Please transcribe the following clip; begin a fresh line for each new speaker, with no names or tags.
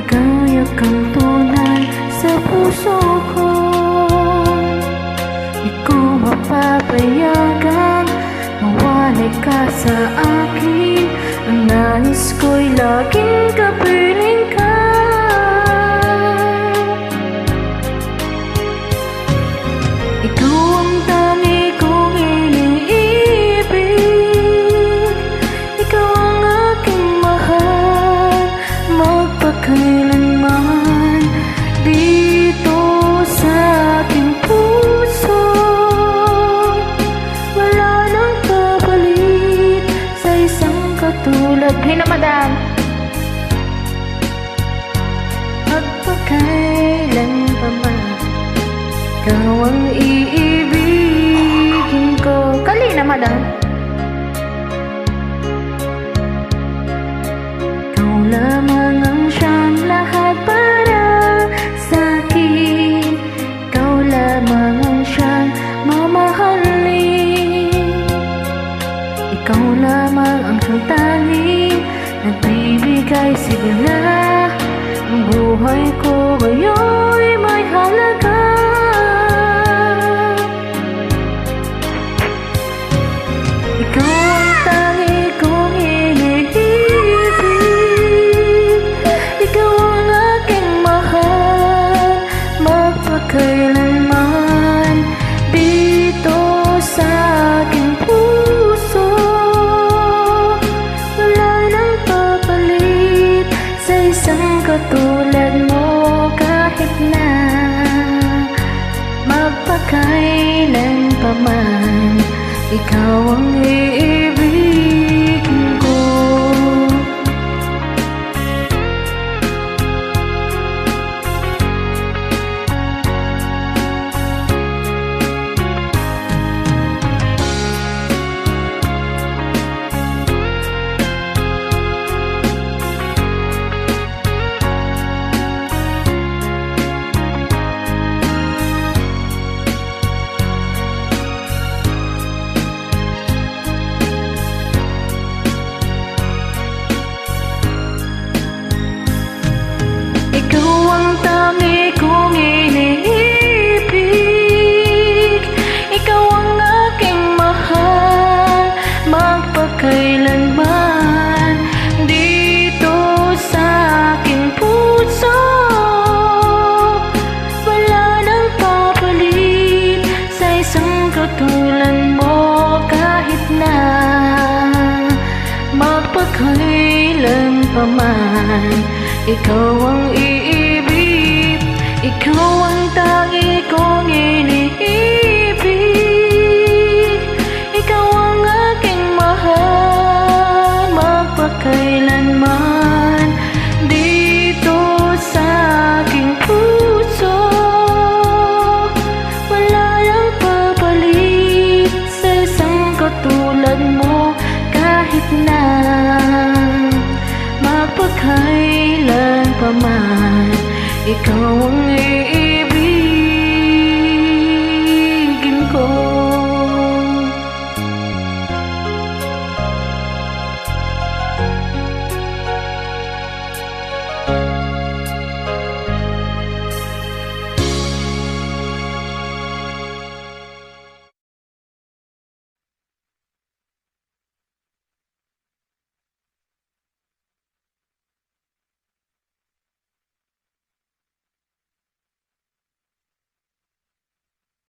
Ligaya kang tunay sa puso ko. Di ko mapapayagan mawalay ka sa akin. Ang nais ko'y laging kapiling ka. Ikaw ang tangi kong iniibig. Ikaw ang aking mahal, magpakailanman. Dito sa aking puso wala nang papalit sa isang katulad. Hey na madam! Magpakailanman ikaw ang iibigin ko. Kali na madam! Ikaw lamang ang siyang lahat para sa'kin. Ikaw lamang ang siyang mamahalin. Ikaw lamang ang siyang tanging nagbibigay sigla. Ang buhay ko ngayon'y may halaga. Ikaw ang tangi kong iniibig. Ikaw ang aking mahal, magpakailanman. Dito sa aking puso wala nang papalit sa isang katulad mo. Kahit na magpakailan pa man, ikaw ang iibigin ko. Kailanman dito sa aking puso wala nang papalit sa isang katulad mo. Kahit na magpakailan pa man, ikaw ang iibig. Ikaw ang tangi kong iniibig. Ikaw ang aking mahal, magpakailanman. Dito sa aking puso wala nang papalit sa isang katulad mo. Kahit na magpakailan pa man, ikaw ang